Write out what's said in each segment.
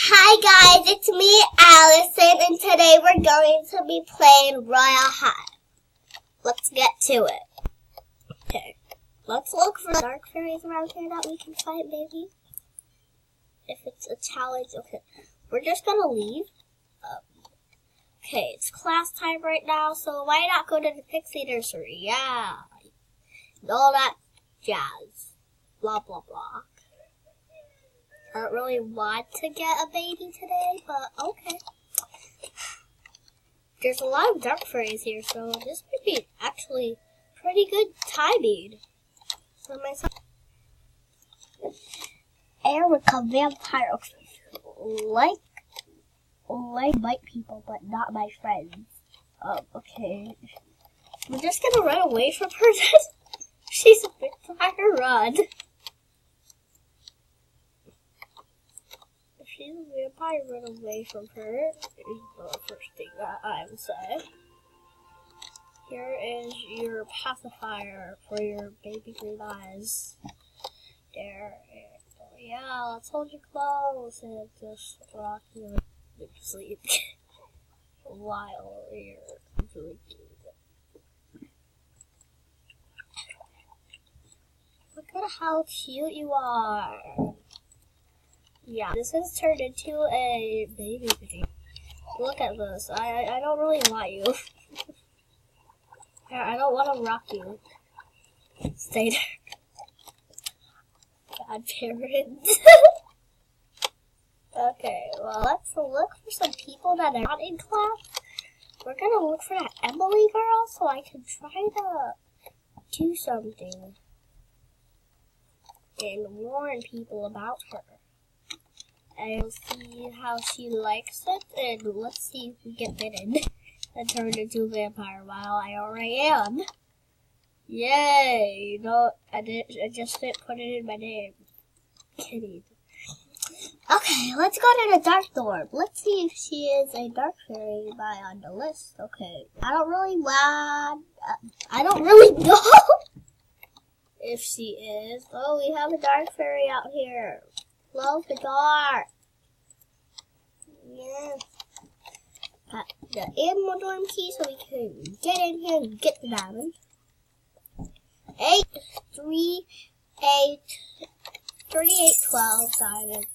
Hi guys, it's me, Allison, and today we're going to be playing Royale High. Let's get to it. Okay, let's look for dark fairies around here that we can fight, maybe. If it's a challenge, okay. We're just gonna leave. Okay, it's class time right now, so why not go to the Pixie Nursery? Yeah, all that jazz. Blah, blah, blah. I don't really want to get a baby today, but okay. There's a lot of dark fairies here, so this might be actually pretty good timing for myself. Erica vampire, like bite people, but not my friends. Okay. We're just gonna run away from her. She's a vampire, run. If she's a vampire, run away from her. Is the first thing that I would say. Here is your pacifier for your baby green eyes. There. Yeah, let's hold you close and just rock you to sleep while you're drinking. Look at how cute you are. Yeah, this has turned into a baby video. Look at this. I don't really want you. I don't want to rock you. Stay there. Bad parents. Okay, well, let's look for some people that are not in class. We're gonna look for that Emily girl so I can try to do something and warn people about her. And see how she likes it, and let's see if we get bitten and turn into a vampire while I already am. Yay! You know, I just didn't put it in my name. Kidding. Okay, let's go to the dark dorm. Let's see if she is a dark fairy on the list. Okay, I don't really know if she is. Oh, we have a dark fairy out here. Close the door. Yeah. Got the animal dorm key so we can get in here and get the diamond. 3812 diamond.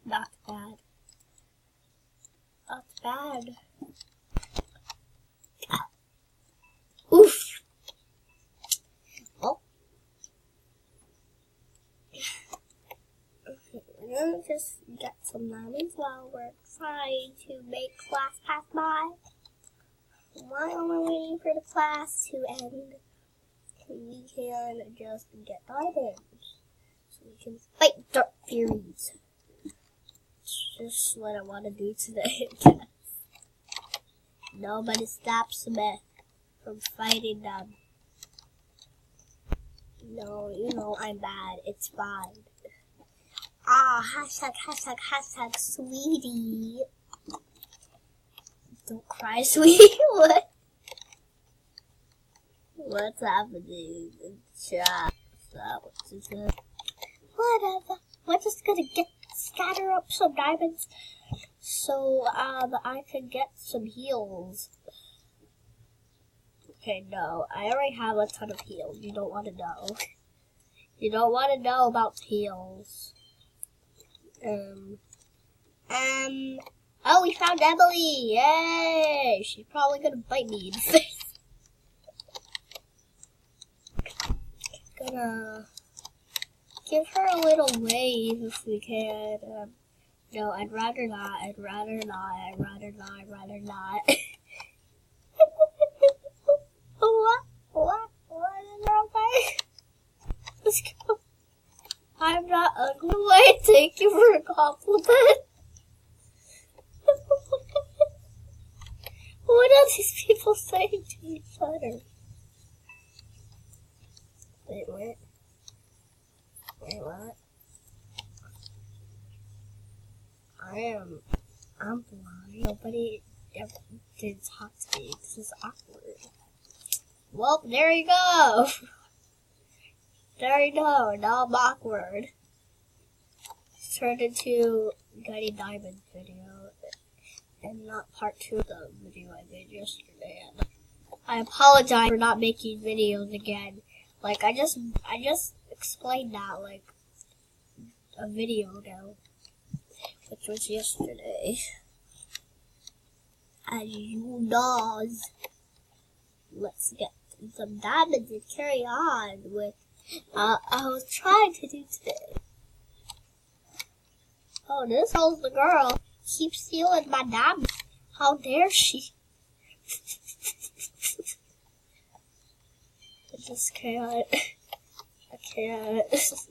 Not bad. Not bad. Oof. Oh. We're gonna just get some diamonds while we're trying to make class pass by. While we're waiting for the class to end, we can just get diamonds. So we can fight dark fairies. Just what I want to do today. Nobody stops me from fighting them. No, you know I'm bad. It's fine. Hashtag, sweetie. Don't cry, sweetie. What? What's happening in chat? Whatever. We're just gonna scatter up some diamonds so I can get some heals. Okay, no, I already have a ton of heals. You don't want to know. You don't want to know about heals. Oh, we found Emily! Yay! She's probably gonna bite me in the face. Gonna give her a little wave if we can. No, I'd rather not. I'd rather not. What is wrong with Let's go. I'm not ugly. Thank you for a compliment. What are these people saying to each other? Wait, what? Wait, what? I'm blind. Nobody ever did talk to me. This is awkward. Well, there you go. There you go. Now I'm awkward. Turned into getting diamonds video and not part 2 of the video I made yesterday. And I apologize for not making videos again. Like I just explained that like a video ago, which was yesterday. As you know, let's get some diamonds and carry on with I was trying to do today. Oh, this old girl keeps stealing my diamonds. How dare she? I just can't. I can't. This is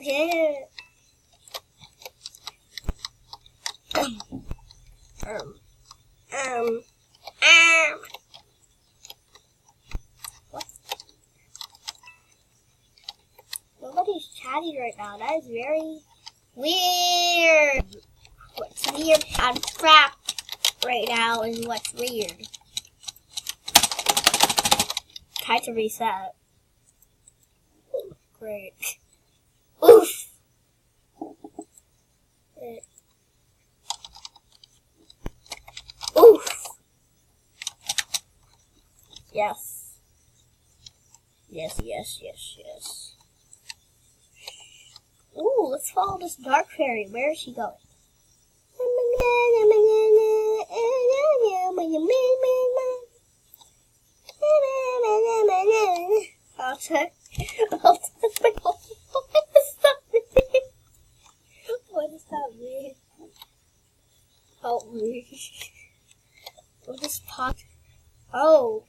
good. What? Nobody's chatting right now. That is very weird. What's weird and crap right now is what's weird. Try to reset. Great. Oof. Oof. Yes. Yes. Ooh, let's follow this dark fairy. Where is she going? I'll check. What does that mean? Help me. What is pot? Oh,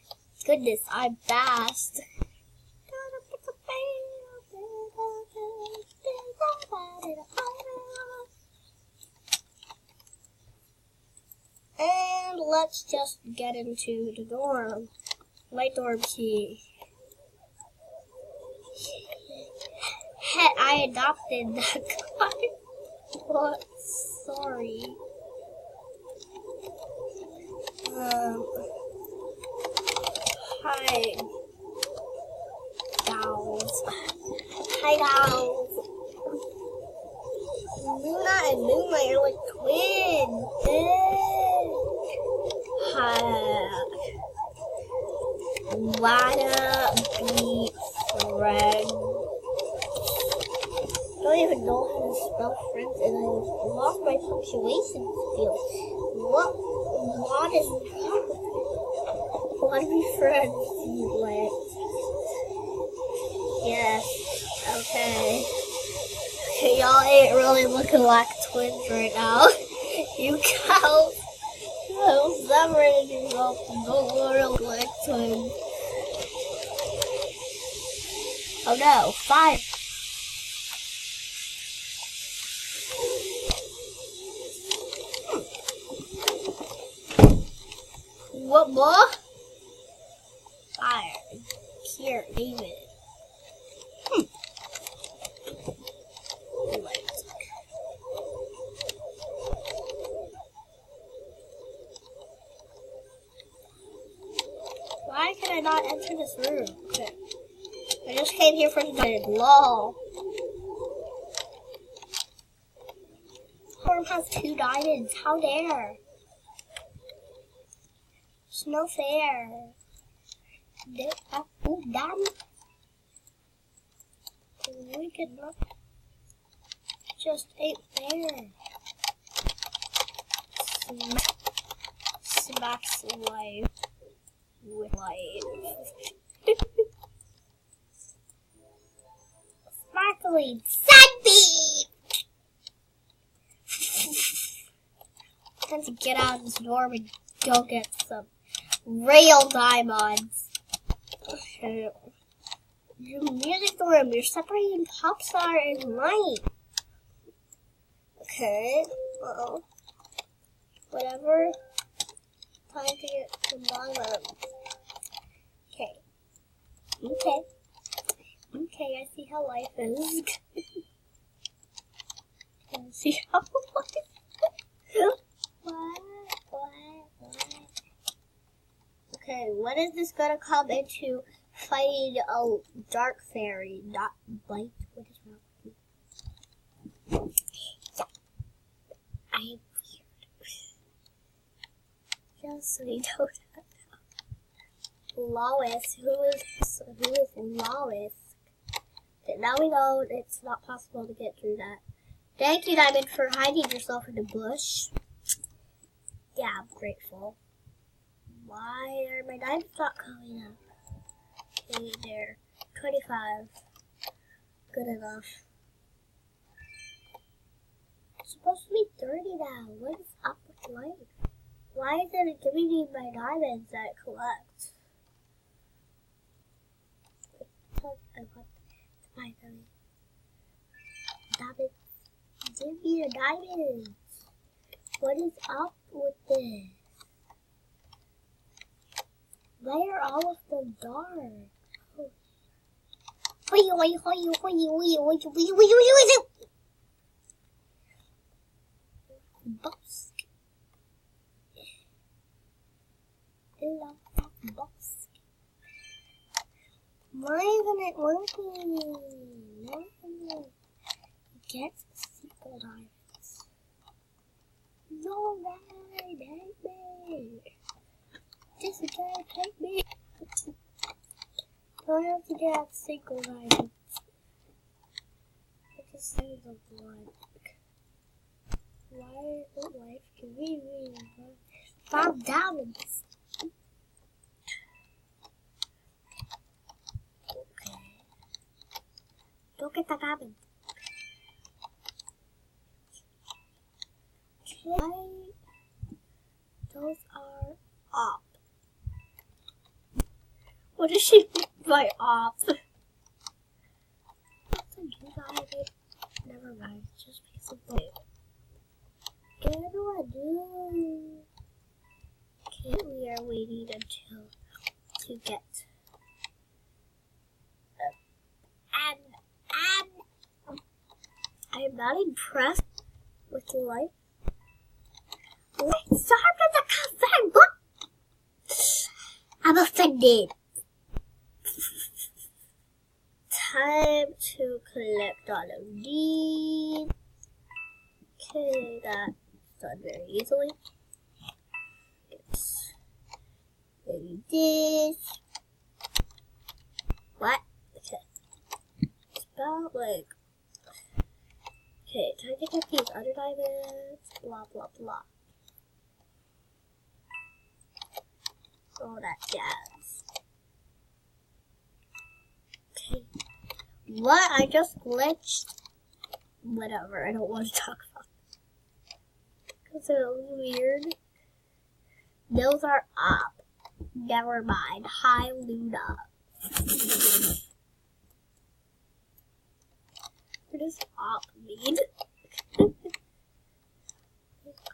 goodness, I'm fast. And let's just get into the dorm. My dorm key. Heck, I adopted that guy. What? Sorry. Hi. Dolls. Hi, dolls. Luna and Moonlight are like twins. Hi. Wanna be friends? I don't even know how to spell friends, and I lost my punctuation skills. What is want to be friends? Like, yes, okay. Y'all ain't really looking like twins right now. You cows. I was never anything else. Don't look like twins. Oh no, 5. What more? Fire. Here, David. Why can I not enter this room? Okay. I just came here for the LOL. Form has 2 diamonds. How dare? It's no fair. Oh, damn. Wicked look. Just ain't fair. Smacks life with life. Sparkling sunbeam. Time to get out of this dorm and go get some real diamonds. Your music room, you're separating Popstar and Light. Okay, whatever. Time to get some diamonds. Okay, I see how life is. I see how life is. What? Okay, when is this gonna come into fighting a dark fairy? Not bite. What is wrong with you? I'm weird. Just so you don't know. Lois, who is Lois? Okay, now we know it's not possible to get through that. Thank you, Diamond, for hiding yourself in the bush. Yeah, I'm grateful. Why are my diamonds not coming up? Okay, there. 25. Good enough. It's supposed to be 30 now. What is up with life? Why isn't it giving me my diamonds that I collect? I want to buy them. Diamonds. Give me the diamonds. What is up with this? Why are all of them dark? Boss. Why isn't it working? No. Get single diamonds. No, guy, take me. This guy, take me. I have to get single diamonds. I just need the blood. Why isn't life giving me 5 diamonds? Okay. Don't get the diamond. Okay. Those are op. What does she mean by op? Never mind. Just because of the. What do I do? Okay, we are waiting until to get and I am not impressed with life. Let's start with the cafe book. I'm offended. Time to collect all of these. Okay, that's done very easily. Maybe this. What? Okay. It's about like. Okay, time to get these other diamonds. Blah blah blah. All that jazz. Okay. What? I just glitched. Whatever, I don't want to talk about it. Because it was weird. Those are up. Never mind. Hi, Luna. What does op mean? Please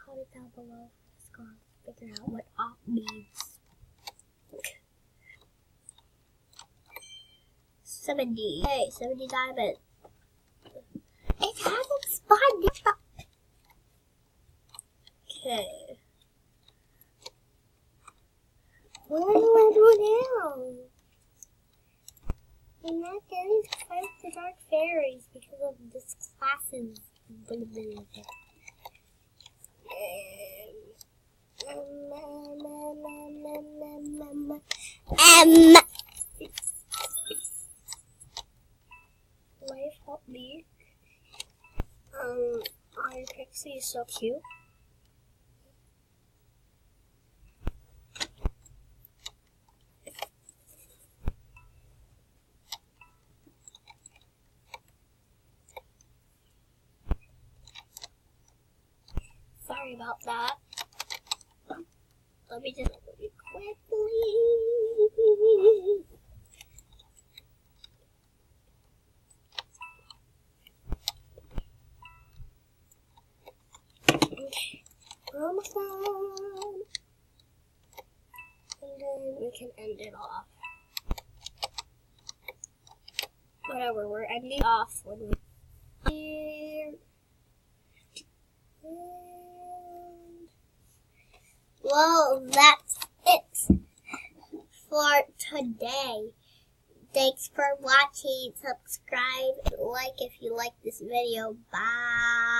comment down below for the figure out what op means. 70. Hey, 70 diamonds. It hasn't spawned yet. Okay. What do I do now? I'm not getting to fight the dark fairies because of this class's ability. Life help me. Our pixie is so cute. Sorry about that. Let me just really quickly. Okay, almost done. And then we can end it off. Whatever, we're ending off when we here. Well, that's it for today. Thanks for watching. Subscribe, like if you like this video. Bye.